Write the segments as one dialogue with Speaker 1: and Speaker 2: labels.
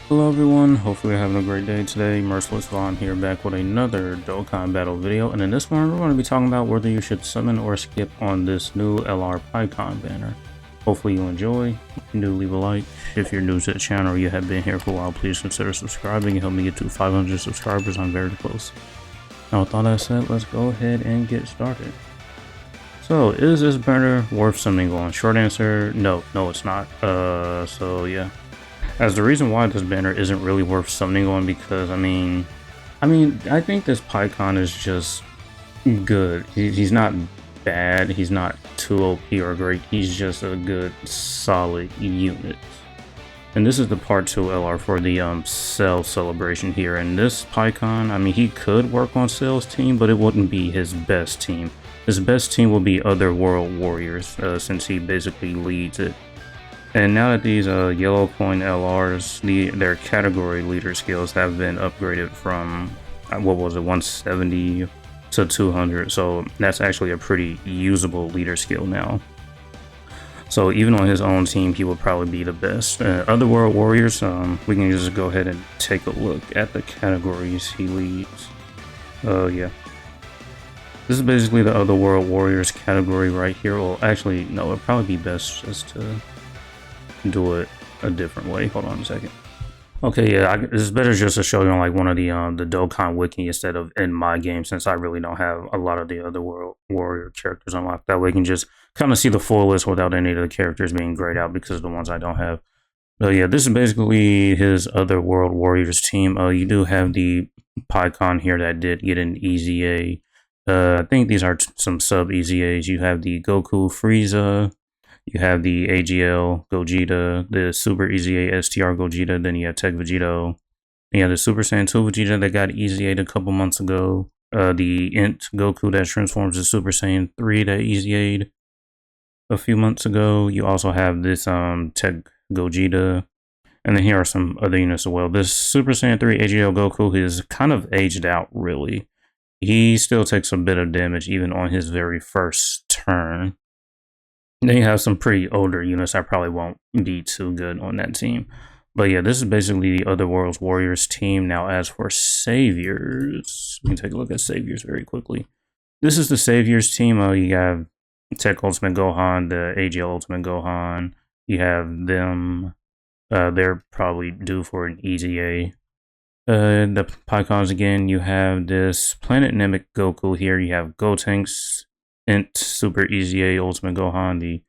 Speaker 1: Hello everyone, hopefully you're having a great day today. Merciless Vaughn here, back with another Dokkan battle video, and in this one we're going to be talking about whether you should summon or skip on this new LR Paikuhan banner. Hopefully you enjoy. If you do, leave a like. If you're new to the channel or you have been here for a while, please consider subscribing and help me get to 500 subscribers. I'm very close. Now with all that said, let's go ahead and get started. So, is this banner worth summoning on? Short answer, no it's not. So yeah. As the reason why this banner isn't really worth summoning on, because I think this Paikon is just good. He's not bad, he's not too OP or great, he's just a good solid unit. And this is the part 2 LR for the Cell celebration here. And this Paikon, he could work on Cell's team, but it wouldn't be his best team. His best team will be Other World Warriors, since he basically leads it. And now that these yellow coin LRs, their category leader skills have been upgraded from, 170 to 200, so that's actually a pretty usable leader skill now. So even on his own team, he would probably be the best. Other World Warriors, we can just go ahead and take a look at the categories he leads. Yeah. This is basically the Other World Warriors category right here. Well, actually, no, it'd probably be best just to do it a different way. Hold on a second. Okay, yeah, it's better just to show you on like one of the Dokkan wiki instead of in my game, since I really don't have a lot of the Other World Warrior characters unlocked. That way you can just kind of see the full list without any of the characters being grayed out because of the ones I don't have. So yeah, this is basically his Other World Warriors team. You do have the Paikon here that did get an easy A. I think these are some sub easy A's. You have the Goku Frieza. You have the AGL Gogeta, the Super Easy 8 STR Gogeta, then you have Tech Vegito. You have the Super Saiyan 2 Vegeta that got Easy 8 a couple months ago. The Int Goku that transforms to Super Saiyan 3 that Easy 8 a few months ago. You also have this Tech Gogeta. And then here are some other units as well. This Super Saiyan 3 AGL Goku is kind of aged out, really. He still takes a bit of damage even on his very first turn. Then you have some pretty older units that probably won't be too good on that team. But yeah, this is basically the Other World's Warriors team. Now, as for Saviors, we can take a look at Saviors very quickly. This is the Saviors team. You have Tech Ultimate Gohan, the AGL Ultimate Gohan. You have them. They're probably due for an easy A. The Paikons again, you have this Planet Namek Goku here. You have Gotenks, Int Super Easy A Ultimate Gohan, the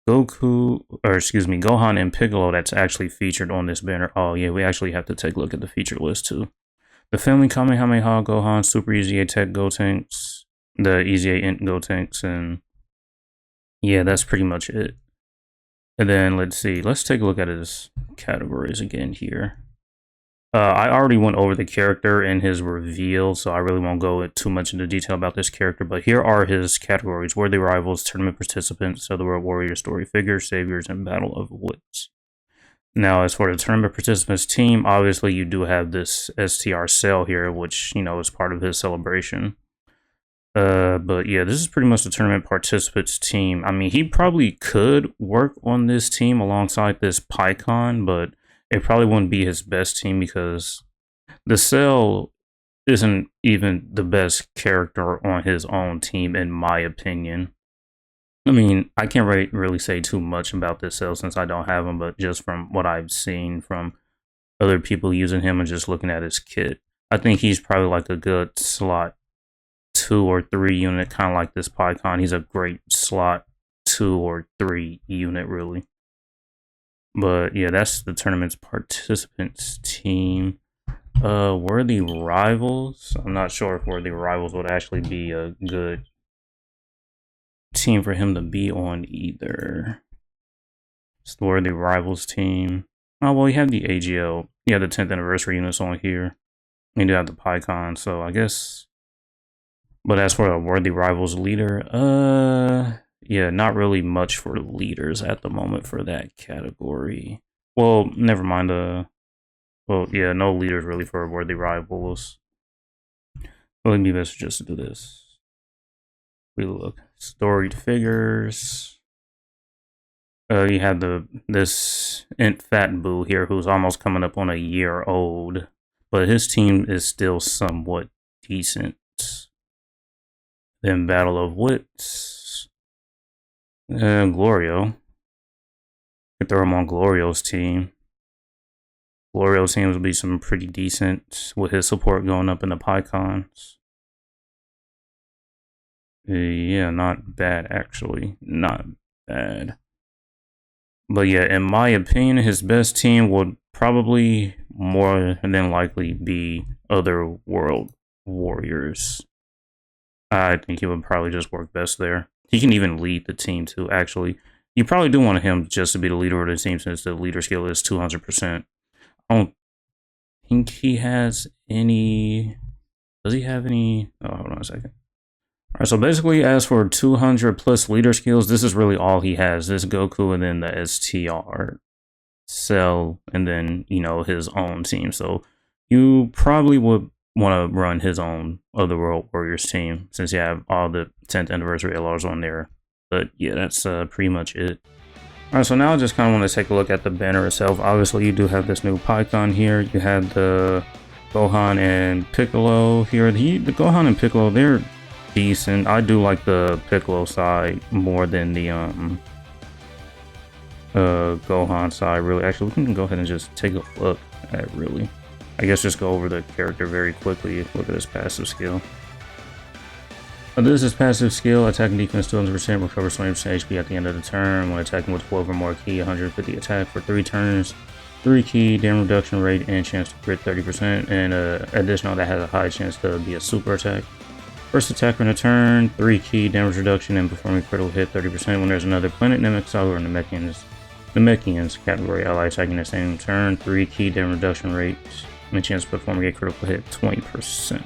Speaker 1: Gohan and Piccolo that's actually featured on this banner. Oh yeah, we actually have to take a look at the feature list too. The Family Kamehameha Gohan, Super Easy A Tech Gotenks, the Easy A Int Gotenks, and yeah, that's pretty much it. And then let's take a look at his categories again here. I already went over the character in his reveal, so I really won't go too much into detail about this character, but here are his categories: Worthy Rivals, Tournament Participants, Other World Warrior Story Figures, Saviors, and Battle of Wits. Now, as for the Tournament Participants team, obviously you do have this STR Cell here, which, is part of his celebration. But yeah, this is pretty much the Tournament Participants team. He probably could work on this team alongside this Paikon, but it probably wouldn't be his best team because the Cell isn't even the best character on his own team, in my opinion. I can't really say too much about this Cell since I don't have him, but just from what I've seen from other people using him and just looking at his kit, I think he's probably like a good slot 2 or 3 unit, kind of like this Paikon. He's a great slot 2 or 3 unit, really. But yeah, that's the tournament's participants team. Worthy Rivals. I'm not sure if Worthy Rivals would actually be a good team for him to be on either. It's the Worthy Rivals team. Oh, well, you have the AGL. You have the 10th anniversary units on here. You do have the Paikon, so I guess. But as for a Worthy Rivals leader, yeah, not really much for leaders at the moment for that category. Well, never mind. Well, yeah, no leaders really for Worthy Rivals. Well, it'd be best just to do this. We look storied figures. You have this Int Fat Boo here who's almost coming up on a year old, but his team is still somewhat decent. Then Battle of Wits, Glorio. Could throw him on Glorio's team. Glorio's team will be some pretty decent with his support going up in the Paikons. Yeah, not bad actually, not bad. But yeah, in my opinion, his best team would probably more than likely be Other World Warriors. I think he would probably just work best there. He can even lead the team too, actually. You probably do want him just to be the leader of the team since the leader skill is 200%. I don't think he has any... Does he have any... Oh, hold on a second. Alright, so basically, as for 200 plus leader skills, this is really all he has. This Goku and then the STR Cell, and then, you know, his own team. So you probably would want to run his own Other World Warriors team since you have all the 10th anniversary LRs on there. But yeah, that's pretty much it. Alright, so now I just kind of want to take a look at the banner itself. Obviously, you do have this new Paikon here. You have the Gohan and Piccolo here. The Gohan and Piccolo, they're decent. I do like the Piccolo side more than the Gohan side, really. Actually, we can go ahead and just take a look at it, really. I guess just go over the character very quickly. Look at his passive skill. This is passive skill. Attack and defense 200%, recovers 20% HP at the end of the turn. When attacking with 12 or more ki, 150 attack for 3 turns. 3 ki, damage reduction rate, and chance to crit 30%. And additional, that has a high chance to be a super attack. First attack on a turn, 3 ki, damage reduction, and performing critical hit 30% when there's another planet, Namek Saga, or Namekians category ally attacking the same turn. 3 ki, damage reduction rate, and chance to perform a critical hit 20%.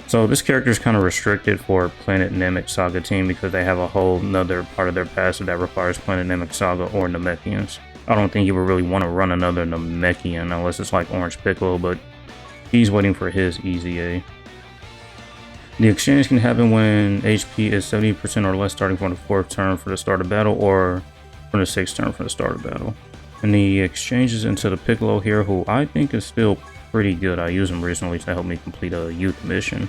Speaker 1: So this character is kind of restricted for Planet Namek Saga team because they have a whole nother part of their passive that requires Planet Namek Saga or Namekians. I don't think you would really want to run another Namekian unless it's like Orange Piccolo, but he's waiting for his EZA. The exchange can happen when HP is 70% or less starting from the 4th turn for the start of battle or from the 6th turn for the start of battle. And the exchanges into the Piccolo here, who I think is still pretty good. I used him recently to help me complete a youth mission.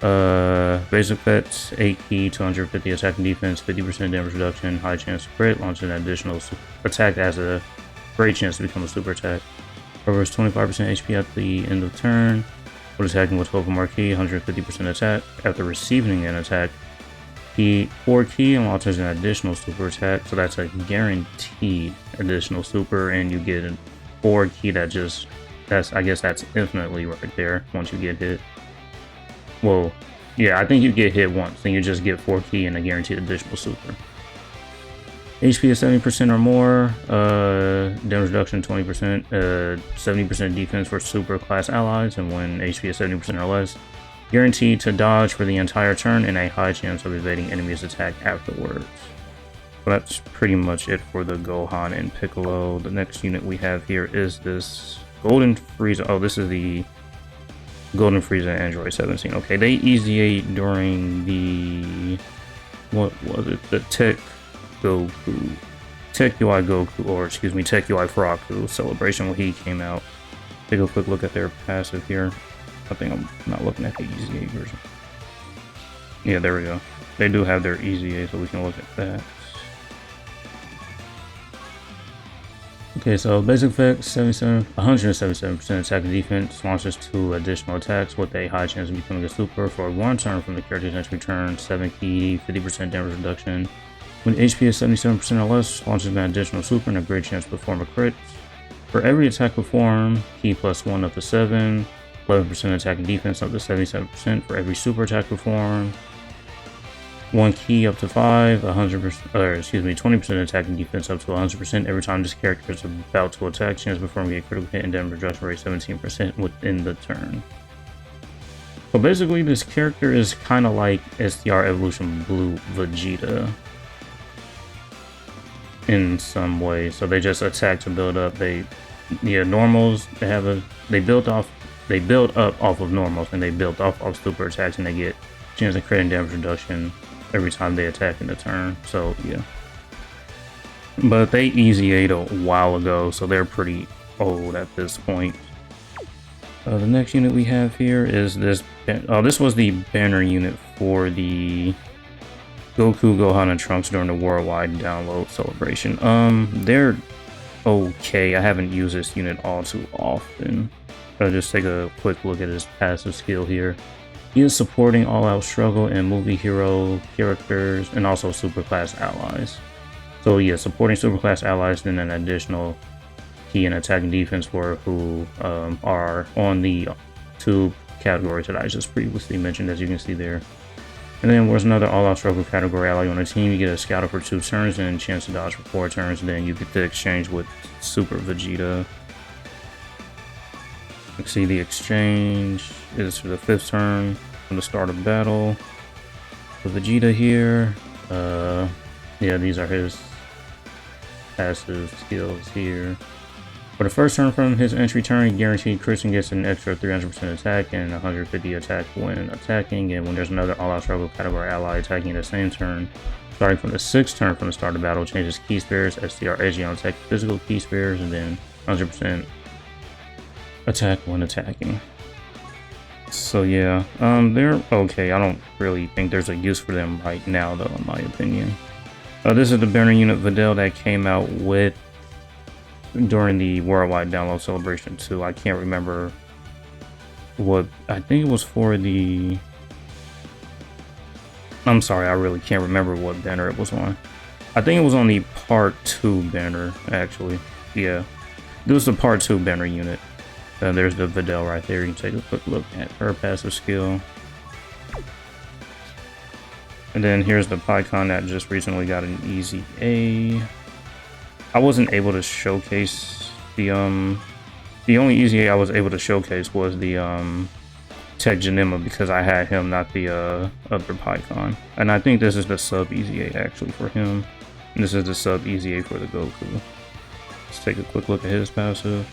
Speaker 1: Basic effects, 8 ki, 250 attack and defense, 50% damage reduction, high chance to crit, launch an additional attack as a great chance to become a super attack. Covers 25% HP at the end of turn. When attacking with 12 or more ki, 150% attack. After receiving an attack, 4 ki and launches an additional super attack. So that's a guaranteed additional super, and you get 4 ki that just... I guess that's infinitely right there once you get hit. Well, yeah, I think you get hit once, and you just get 4 ki and a guaranteed additional super. HP is 70% or more, damage reduction 20%, 70% defense for super class allies, and when HP is 70% or less, guaranteed to dodge for the entire turn and a high chance of evading enemies' attack afterwards. So that's pretty much it for the Gohan and Piccolo. The next unit we have here is this Golden Frieza. Oh, this is the Golden Frieza Android 17. Okay, they EZA during the... what was it? The Tech UI Goku, or excuse me, Tech UI Faraku celebration when he came out. Take a quick look at their passive here. I think I'm not looking at the EZA version. Yeah, there we go. They do have their EZA, so we can look at that. Okay, so basic effects, 177% attack and defense, launches 2 additional attacks with a high chance of becoming a super for 1 turn from the character's next return, 7 ki, 50% damage reduction. When HP is 77% or less, launches an additional super and a great chance to perform a crit. For every attack performed, ki plus 1 up to 7, 11% attack and defense up to 77% for every super attack performed. 1 ki up to 5, 100%, or excuse me, 20% attack and defense up to 100% every time this character is about to attack. Chance of performing a critical hit and damage reduction rate 17% within the turn. So basically, this character is kind of like STR Evolution Blue Vegeta in some way. So they just attack to build up. Normals, they build up off of normals, and they build off of super attacks, and they get chance of crit and damage reduction every time they attack in the turn. So yeah. But they easy ate a while ago, so they're pretty old at this point. The next unit we have here is this. Oh, this was the banner unit for the Goku, Gohan, and Trunks during the worldwide download celebration. They're okay. I haven't used this unit all too often. I'll just take a quick look at his passive skill here. He is supporting all-out struggle and movie hero characters, and also superclass allies. So yeah, supporting superclass allies, then an additional key and attacking defense for who are on the two categories that I just previously mentioned, as you can see there. And then there's another all-out struggle category ally on the team. You get a scouter for 2 turns and a chance to dodge for 4 turns. Then you get the exchange with Super Vegeta. You can see the exchange is for the 5th turn from the start of battle. For Vegeta here, yeah, these are his passive skills here. For the first turn from his entry turn, guaranteed Christian gets an extra 300% attack and 150 attack when attacking. And when there's another all-out struggle category ally attacking the same turn, starting from the 6th turn from the start of battle, changes key spares, STR, AG on attack, physical key spares, and then 100% attack when attacking. So yeah, they're okay. I don't really think there's a use for them right now, though, in my opinion. This is the banner unit Videl that came out with during the worldwide download celebration too. I can't remember what, I think it was for the, I'm sorry, I really can't remember what banner it was on. I think it was on the part 2 banner, actually. Yeah, this was the part 2 banner unit. There's the Videl right there. You can take a quick look at her passive skill. And then here's the Paikuhan that just recently got an easy A. I wasn't able to showcase the only easy A I was able to showcase was the Tech Janema, because I had him, not the other Paikuhan. And I think this is the sub easy A actually for him. And this is the sub easy A for the Goku. Let's take a quick look at his passive.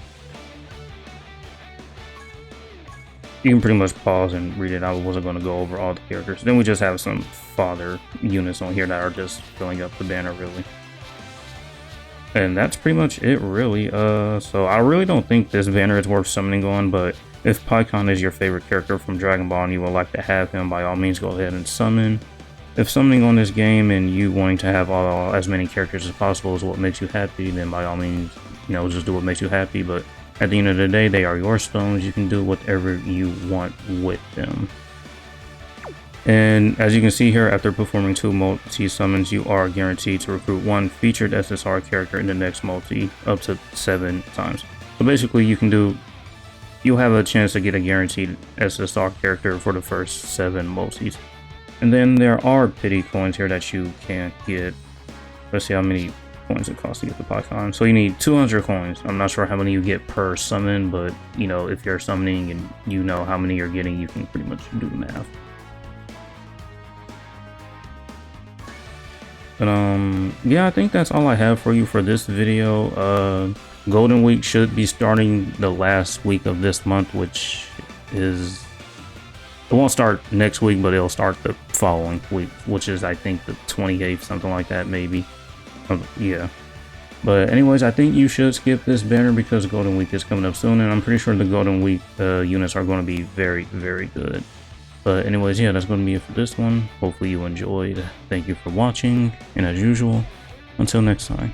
Speaker 1: You can pretty much pause and read it. I wasn't going to go over all the characters. Then we just have some father units on here that are just filling up the banner, really. And that's pretty much it, really. So I really don't think this banner is worth summoning on, but if Paikuhan is your favorite character from Dragon Ball and you would like to have him, by all means go ahead and summon. If summoning on this game and you wanting to have as many characters as possible is what makes you happy, then by all means, you know, just do what makes you happy. But at the end of the day, they are your stones. You can do whatever you want with them. And as you can see here, after performing 2 multi-summons, you are guaranteed to recruit 1 featured SSR character in the next multi up to 7 times. So basically you'll have a chance to get a guaranteed SSR character for the first 7 multis. And then there are pity coins here that you can't get. Let's see how many coins it costs to get the Paikuhan. So you need 200 coins. I'm not sure how many you get per summon, but you know, if you're summoning and you know how many you're getting, you can pretty much do the math. But yeah, I think that's all I have for you for this video. Golden Week should be starting the last week of this month, which is, it won't start next week, but it'll start the following week, which is I think the 28th, something like that, maybe. Yeah. But anyways, I think you should skip this banner because Golden Week is coming up soon, and I'm pretty sure the Golden Week units are going to be very, very good. But anyways, yeah, that's going to be it for this one. Hopefully you enjoyed. Thank you for watching, and as usual, until next time.